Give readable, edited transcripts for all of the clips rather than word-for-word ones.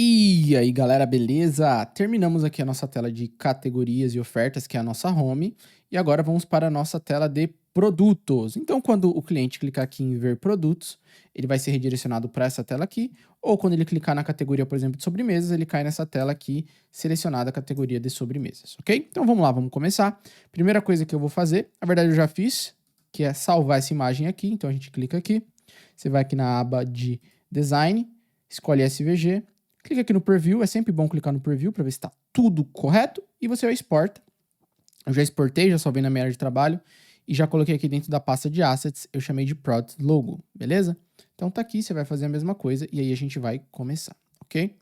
E aí, galera, beleza? Terminamos aqui a nossa tela de categorias e ofertas, que é a nossa home, e agora vamos para a nossa tela de produtos. Então, quando o cliente clicar aqui em ver produtos, ele vai ser redirecionado para essa tela aqui, ou quando ele clicar na categoria, por exemplo, de sobremesas, ele cai nessa tela aqui, selecionada a categoria de sobremesas, ok? Então, vamos lá, vamos começar. Primeira coisa que eu vou fazer, na verdade eu já fiz, que é salvar essa imagem aqui, então a gente clica aqui, você vai aqui na aba de Design, escolhe SVG, clica aqui no Preview, é sempre bom clicar no Preview para ver se está tudo correto, e você exporta. Eu já exportei, já salvei na minha área de trabalho, e já coloquei aqui dentro da pasta de Assets, eu chamei de Product Logo, beleza? Então tá aqui, você vai fazer a mesma coisa, e aí a gente vai começar, ok?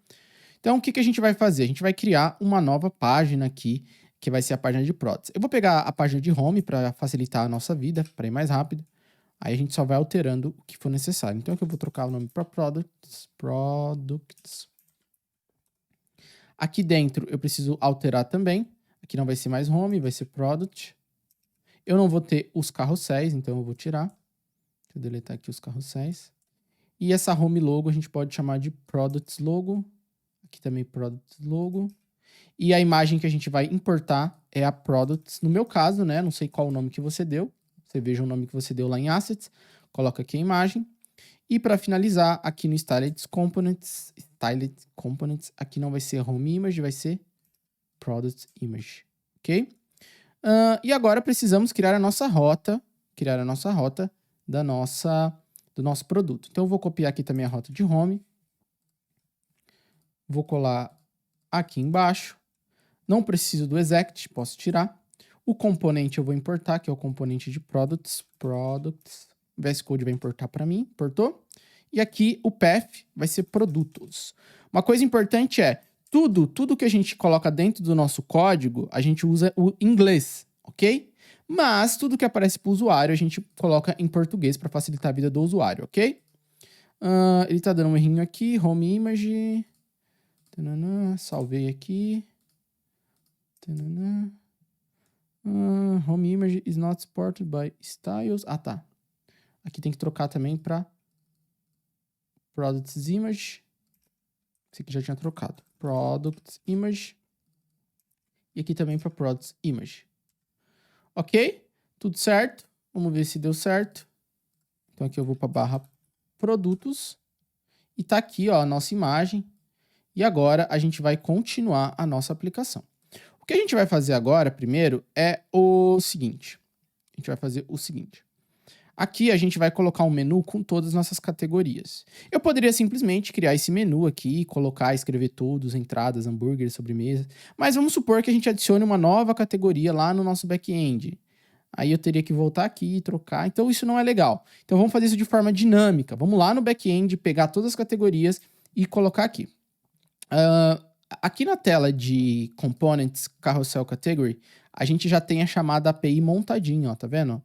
Então o que a gente vai fazer? A gente vai criar uma nova página aqui, que vai ser a página de Products. Eu vou pegar a página de Home para facilitar a nossa vida, para ir mais rápido. Aí a gente só vai alterando o que for necessário. Então aqui eu vou trocar o nome para Products. Aqui dentro eu preciso alterar também. Aqui não vai ser mais Home, vai ser Product. Eu não vou ter os carrosséis, então eu vou tirar. Deixa eu deletar aqui os carrosséis. E essa Home Logo a gente pode chamar de Products Logo. Aqui também Products Logo. E a imagem que a gente vai importar é a Products. No meu caso, né? Não sei qual o nome que você deu. Você veja o nome que você deu lá em Assets. Coloca aqui a imagem. E para finalizar, aqui no Styled Components, aqui não vai ser Home Image, vai ser Product Image, ok? E agora precisamos criar a nossa rota, do nosso produto. Então eu vou copiar aqui também a rota de Home, vou colar aqui embaixo, não preciso do Exact, posso tirar. O componente eu vou importar, que é o componente de Products, VS Code vai importar para mim, importou. E aqui o path vai ser produtos. Uma coisa importante é, tudo que a gente coloca dentro do nosso código, a gente usa o inglês, ok? Mas tudo que aparece para o usuário, a gente coloca em português para facilitar a vida do usuário, ok? Ele tá dando um errinho aqui, home image, salvei aqui, home image is not supported by styles, tá. Aqui tem que trocar também para Products Image. Esse aqui já tinha trocado. Products Image. E aqui também para Products Image. Ok? Tudo certo. Vamos ver se deu certo. Então aqui eu vou para barra Produtos. E tá aqui, ó, a nossa imagem. E agora a gente vai continuar a nossa aplicação. O que a gente vai fazer agora, primeiro, é o seguinte. Aqui a gente vai colocar um menu com todas as nossas categorias. Eu poderia simplesmente criar esse menu aqui, colocar, escrever todos, entradas, hambúrguer, sobremesa. Mas vamos supor que a gente adicione uma nova categoria lá no nosso back-end. Aí eu teria que voltar aqui e trocar. Então isso não é legal. Então vamos fazer isso de forma dinâmica. Vamos lá no back-end, pegar todas as categorias e colocar aqui. Aqui na tela de Components Carousel Category, a gente já tem a chamada API montadinha, ó, tá vendo?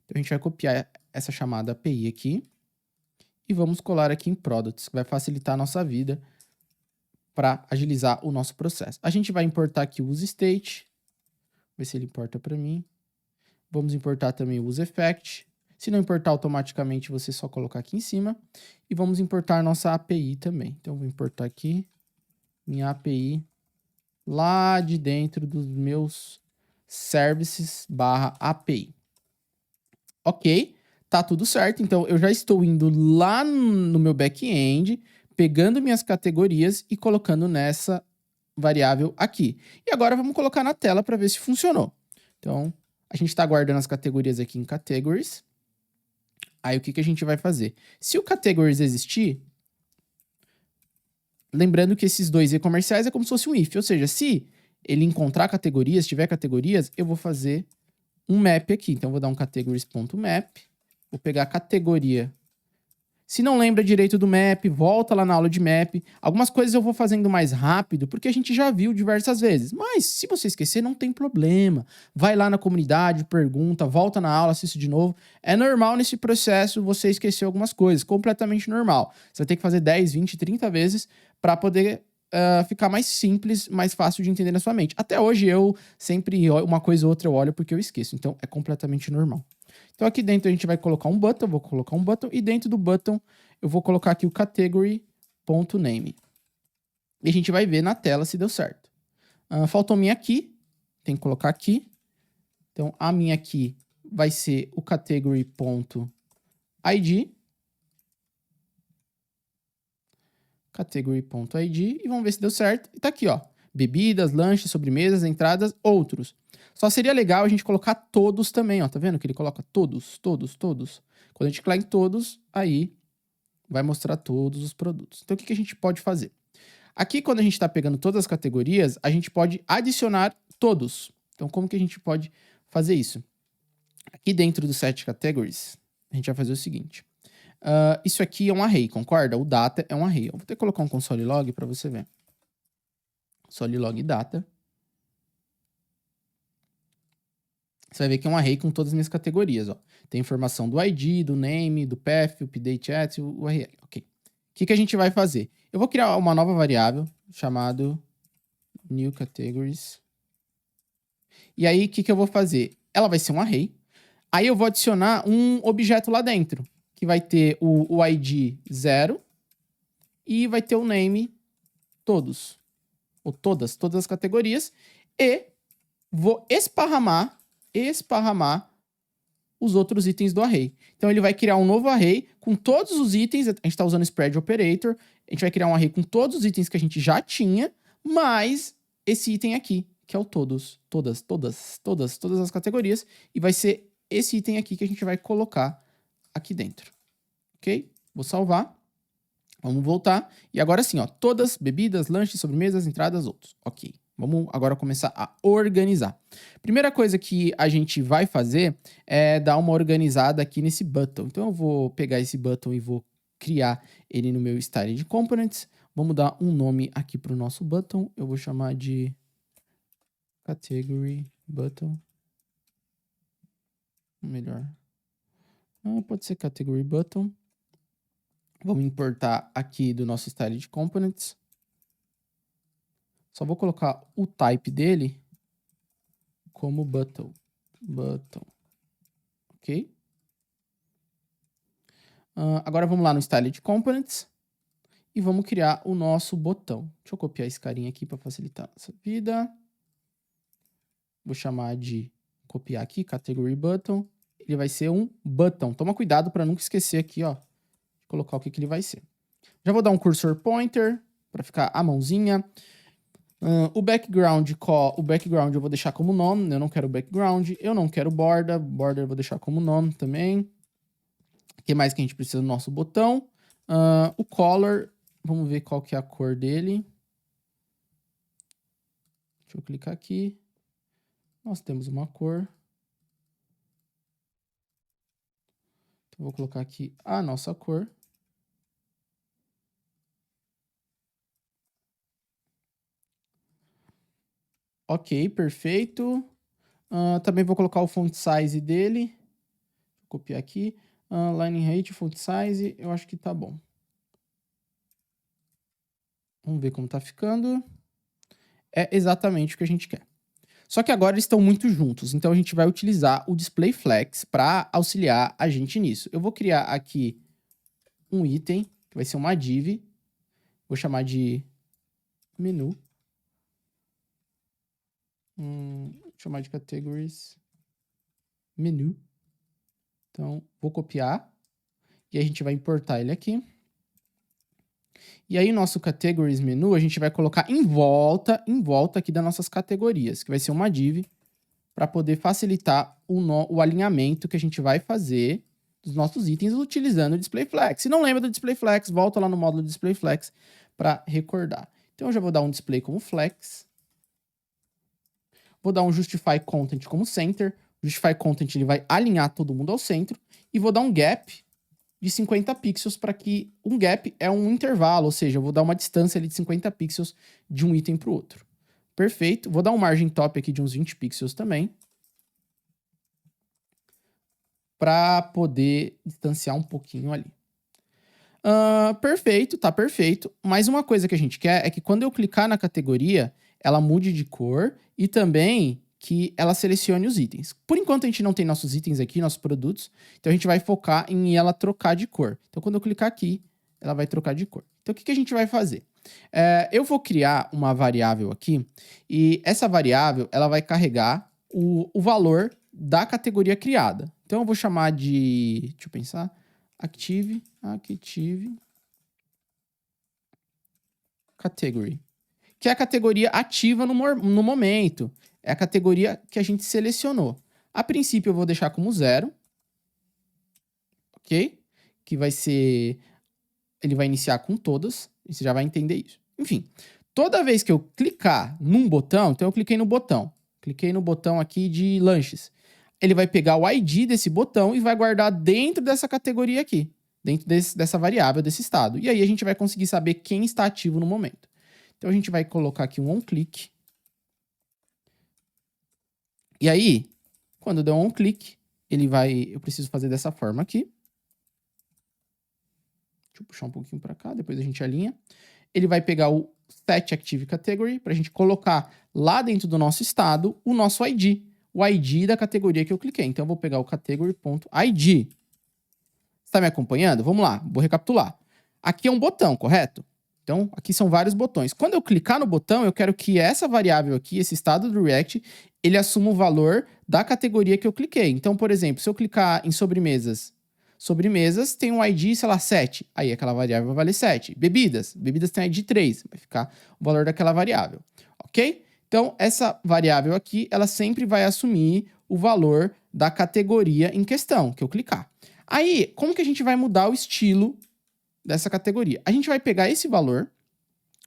Então a gente vai copiar essa chamada API aqui e vamos colar aqui em Products, que vai facilitar a nossa vida para agilizar o nosso processo. A gente vai importar aqui o useState, ver se ele importa para mim. Vamos importar também o useEffect. Se não importar automaticamente, você só colocar aqui em cima. E vamos importar nossa API também. Então, vou importar aqui minha API lá de dentro dos meus services /API. Ok, tá tudo certo. Então, eu já estou indo lá no meu back-end, pegando minhas categorias e colocando nessa variável aqui. E agora vamos colocar na tela para ver se funcionou. Então, a gente está guardando as categorias aqui em Categories. Aí, o que a gente vai fazer? Se o Categories existir, lembrando que esses dois e-comerciais é como se fosse um if. Ou seja, se ele encontrar categorias, tiver categorias, eu vou fazer um map aqui. Então, eu vou dar um categories.map. Vou pegar a categoria. Se não lembra direito do map, volta lá na aula de map. Algumas coisas eu vou fazendo mais rápido, porque a gente já viu diversas vezes. Mas, se você esquecer, não tem problema. Vai lá na comunidade, pergunta, volta na aula, assiste de novo. É normal nesse processo você esquecer algumas coisas. Completamente normal. Você vai ter que fazer 10, 20, 30 vezes para poder ficar mais simples, mais fácil de entender na sua mente. Até hoje eu sempre, uma coisa ou outra eu olho porque eu esqueço. Então, é completamente normal. Então, aqui dentro a gente vai colocar um button, vou colocar um button, e dentro do button eu vou colocar aqui o category.name. E a gente vai ver na tela se deu certo. Faltou minha key, tem que colocar aqui. Então, a minha key vai ser o category.id. Category.id. E vamos ver se deu certo. E tá aqui, ó. Bebidas, lanches, sobremesas, entradas, outros. Só seria legal a gente colocar todos também, ó. Tá vendo que ele coloca todos, todos, todos. Quando a gente clicar em todos, aí vai mostrar todos os produtos. Então, o que que a gente pode fazer? Aqui, quando a gente está pegando todas as categorias, a gente pode adicionar todos. Então, como que a gente pode fazer isso? Aqui dentro do set categories, a gente vai fazer o seguinte. Isso aqui é um array, concorda? O data é um array. Eu vou ter que colocar um console log para você ver. Console log data. Você vai ver que é um array com todas as minhas categorias, ó. Tem informação do ID, do name, do path, update at, o URL. Ok. O que que a gente vai fazer? Eu vou criar uma nova variável chamado new categories. E aí, o que que eu vou fazer? Ela vai ser um array. Aí eu vou adicionar um objeto lá dentro, que vai ter o ID 0 e vai ter o name todos, ou todas as categorias, e vou esparramar os outros itens do array. Então ele vai criar um novo array com todos os itens, a gente está usando spread operator, a gente vai criar um array com todos os itens que a gente já tinha, mais esse item aqui, que é o todas as categorias, e vai ser esse item aqui que a gente vai colocar aqui dentro. Ok? Vou salvar. Vamos voltar. E agora sim, ó, todas, bebidas, lanches, sobremesas, entradas, outros. Ok. Vamos agora começar a organizar. Primeira coisa que a gente vai fazer é dar uma organizada aqui nesse button. Então eu vou pegar esse button e vou criar ele no meu style de components. Vamos dar um nome aqui para o nosso button. Eu vou chamar de category button. Melhor. Pode ser category button. Vamos importar aqui do nosso style de components. Só vou colocar o type dele como button. Ok? Agora vamos lá no style de components e vamos criar o nosso botão. Deixa eu copiar esse carinha aqui para facilitar a nossa vida. Vou chamar de copiar aqui, category button. Ele vai ser um button. Toma cuidado para nunca esquecer aqui, ó, de colocar o que ele vai ser. Já vou dar um cursor pointer para ficar a mãozinha. O background eu vou deixar como nome, eu não quero background. Eu não quero border eu vou deixar como nome também. O que mais que a gente precisa do nosso botão? O color, vamos ver qual que é a cor dele. Deixa eu clicar aqui. Nós temos uma cor. Então, vou colocar aqui a nossa cor. Ok, perfeito. Também vou colocar o font size dele. Vou copiar aqui. Line height, font size, eu acho que tá bom. Vamos ver como tá ficando. É exatamente o que a gente quer. Só que agora eles estão muito juntos, então a gente vai utilizar o display flex para auxiliar a gente nisso. Eu vou criar aqui um item, que vai ser uma div. Vou chamar de menu. Vou chamar de categories menu. Então, vou copiar. E a gente vai importar ele aqui. E aí, nosso categories menu, a gente vai colocar em volta aqui das nossas categorias, que vai ser uma div, para poder facilitar o alinhamento que a gente vai fazer dos nossos itens utilizando o display flex. Se não lembra do display flex, volta lá no módulo display flex para recordar. Então, eu já vou dar um display como flex. Vou dar um justify content como center. O justify content ele vai alinhar todo mundo ao centro. E vou dar um gap de 50 pixels para que um gap é um intervalo, ou seja, eu vou dar uma distância ali de 50 pixels de um item para o outro. Perfeito. Vou dar um margin top aqui de uns 20 pixels também. Para poder distanciar um pouquinho ali. Perfeito, tá perfeito. Mas uma coisa que a gente quer é que quando eu clicar na categoria, ela mude de cor e também que ela selecione os itens. Por enquanto a gente não tem nossos itens aqui, nossos produtos, então a gente vai focar em ela trocar de cor. Então quando eu clicar aqui, ela vai trocar de cor. Então o que a gente vai fazer? Eu vou criar uma variável aqui, e essa variável ela vai carregar o valor da categoria criada. Então eu vou chamar de, deixa eu pensar, active category, que é a categoria ativa no momento. É a categoria que a gente selecionou. A princípio eu vou deixar como 0, ok? Que vai ser, ele vai iniciar com todas, e você já vai entender isso. Enfim, toda vez que eu clicar num botão, então eu cliquei no botão aqui de lanches, ele vai pegar o ID desse botão e vai guardar dentro dessa categoria aqui, dentro dessa variável, desse estado. E aí a gente vai conseguir saber quem está ativo no momento. Então a gente vai colocar aqui um onClick. E aí, quando der um onClick, ele vai... Eu preciso fazer dessa forma aqui. Deixa eu puxar um pouquinho para cá, depois a gente alinha. Ele vai pegar o setActiveCategory para a gente colocar lá dentro do nosso estado o nosso ID. O ID da categoria que eu cliquei. Então, eu vou pegar o category.id. Está me acompanhando? Vamos lá, vou recapitular. Aqui é um botão, correto? Então, aqui são vários botões. Quando eu clicar no botão, eu quero que essa variável aqui, esse estado do React, ele assuma o valor da categoria que eu cliquei. Então, por exemplo, se eu clicar em sobremesas, sobremesas tem um ID, sei lá, 7. Aí aquela variável vai valer 7. Bebidas, bebidas tem ID 3. Vai ficar o valor daquela variável, ok? Então, essa variável aqui, ela sempre vai assumir o valor da categoria em questão, que eu clicar. Aí, como que a gente vai mudar o estilo dessa categoria? A gente vai pegar esse valor,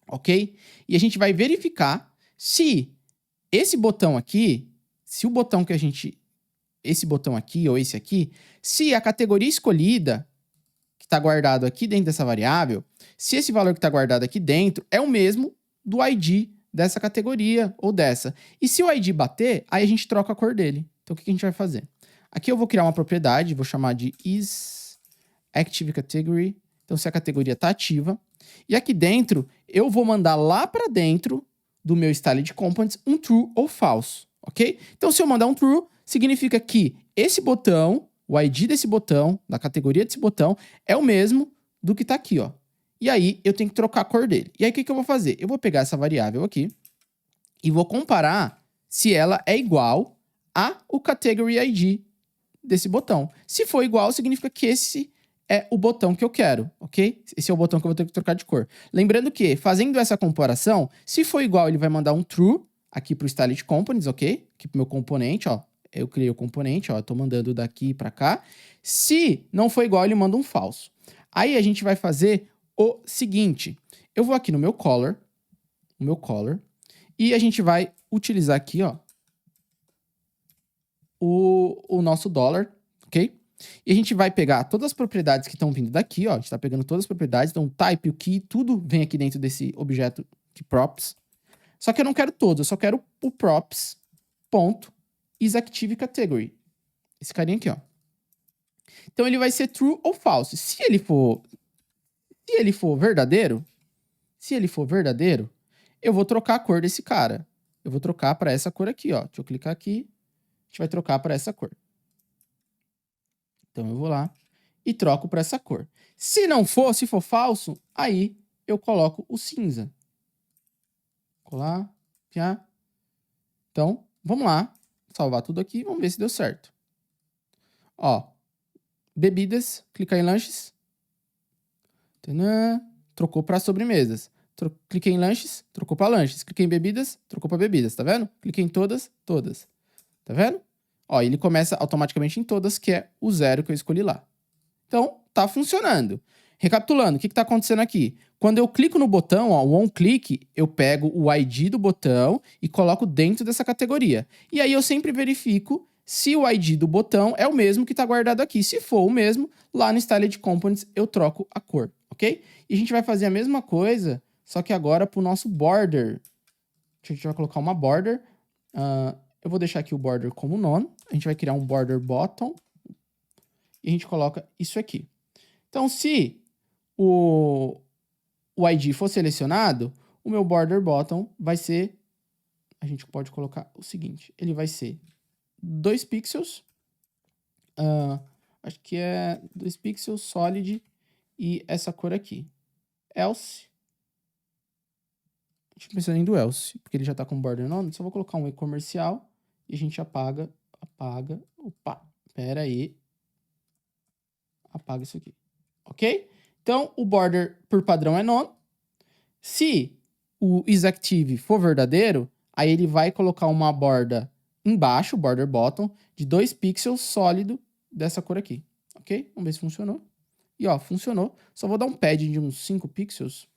ok? E a gente vai verificar se esse botão aqui, se o botão que a gente... Esse botão aqui ou esse aqui, se a categoria escolhida, que está guardado aqui dentro dessa variável, se esse valor que está guardado aqui dentro é o mesmo do ID dessa categoria ou dessa. E se o ID bater, aí a gente troca a cor dele. Então, o que a gente vai fazer? Aqui eu vou criar uma propriedade, vou chamar de isActiveCategory. Então, se a categoria está ativa. E aqui dentro, eu vou mandar lá para dentro do meu styled components um true ou false, ok? Então, se eu mandar um true, significa que esse botão, o ID desse botão, da categoria desse botão, é o mesmo do que está aqui, ó. E aí, eu tenho que trocar a cor dele. E aí, o que eu vou fazer? Eu vou pegar essa variável aqui e vou comparar se ela é igual ao category ID desse botão. Se for igual, significa que esse é o botão que eu quero, ok? Esse é o botão que eu vou ter que trocar de cor. Lembrando que, fazendo essa comparação, se for igual, ele vai mandar um true aqui para o styled components, ok? Aqui para o meu componente, ó. Eu criei o componente, ó. Eu tô mandando daqui para cá. Se não for igual, ele manda um falso. Aí a gente vai fazer o seguinte. Eu vou aqui no meu color, e a gente vai utilizar aqui, ó, o nosso dólar, ok? E a gente vai pegar todas as propriedades que estão vindo daqui, ó. A gente está pegando todas as propriedades, então o type, o key, tudo vem aqui dentro desse objeto de props. Só que eu não quero todos, eu só quero o props.isActiveCategory. Esse carinha aqui, ó. Então ele vai ser true ou false. Se ele for verdadeiro, eu vou trocar a cor desse cara. Eu vou trocar para essa cor aqui, ó. Deixa eu clicar aqui. A gente vai trocar para essa cor. Então eu vou lá e troco para essa cor. Se for falso, aí eu coloco o cinza. Colar, já. Então, vamos lá. Salvar tudo aqui, vamos ver se deu certo. Ó, bebidas, clicar em lanches. Tadã, trocou para sobremesas. Cliquei em lanches, trocou para lanches. Cliquei em bebidas, trocou para bebidas, tá vendo? Cliquei em todas. Tá vendo? Ó, ele começa automaticamente em todas, que é o 0 que eu escolhi lá. Então, tá funcionando. Recapitulando, o que está acontecendo aqui? Quando eu clico no botão, ó, o onClick, eu pego o ID do botão e coloco dentro dessa categoria. E aí eu sempre verifico se o ID do botão é o mesmo que está guardado aqui. Se for o mesmo, lá no Styled Components eu troco a cor, ok? E a gente vai fazer a mesma coisa, só que agora para o nosso border. A gente vai colocar uma border. Eu vou deixar aqui o border como none. A gente vai criar um border bottom. E a gente coloca isso aqui. Então, se o ID for selecionado, o meu border bottom vai ser... A gente pode colocar o seguinte. Ele vai ser 2 pixels. Acho que é 2 pixels solid e essa cor aqui. Else. gente não precisa nem do else, porque ele já tá com border none. Só vou colocar um e-comercial e a gente apaga. Opa, pera aí. Apaga isso aqui, ok? Então, o border por padrão é none. Se o isActive for verdadeiro, aí ele vai colocar uma borda embaixo, border bottom, de 2 pixels sólido dessa cor aqui, ok? Vamos ver se funcionou. E ó, funcionou. Só vou dar um padding de uns 5 pixels.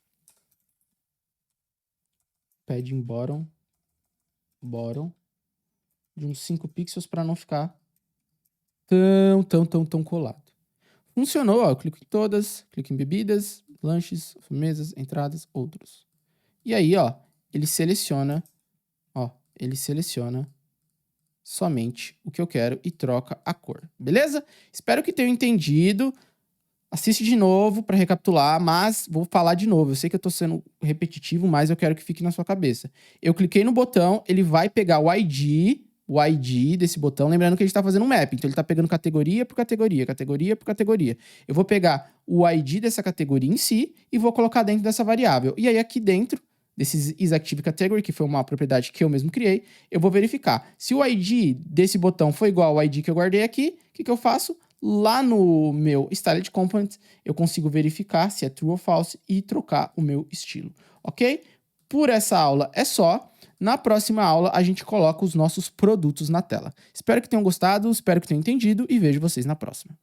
Padding bottom, de uns 5 pixels para não ficar tão colado. Funcionou, ó, eu clico em todas, clico em bebidas, lanches, mesas, entradas, outros. E aí, ó, ele seleciona somente o que eu quero e troca a cor, beleza? Espero que tenham entendido. Assiste de novo para recapitular, mas vou falar de novo. Eu sei que eu tô sendo repetitivo, mas eu quero que fique na sua cabeça. Eu cliquei no botão, ele vai pegar o ID desse botão, lembrando que a gente tá fazendo um map, então ele tá pegando categoria por categoria, categoria por categoria. Eu vou pegar o ID dessa categoria em si e vou colocar dentro dessa variável. E aí aqui dentro desse isActive category, que foi uma propriedade que eu mesmo criei, eu vou verificar. Se o ID desse botão for igual ao ID que eu guardei aqui, o que eu faço? Lá no meu Styled Component, eu consigo verificar se é true ou false e trocar o meu estilo, ok? Por essa aula é só. Na próxima aula, a gente coloca os nossos produtos na tela. Espero que tenham gostado, espero que tenham entendido e vejo vocês na próxima.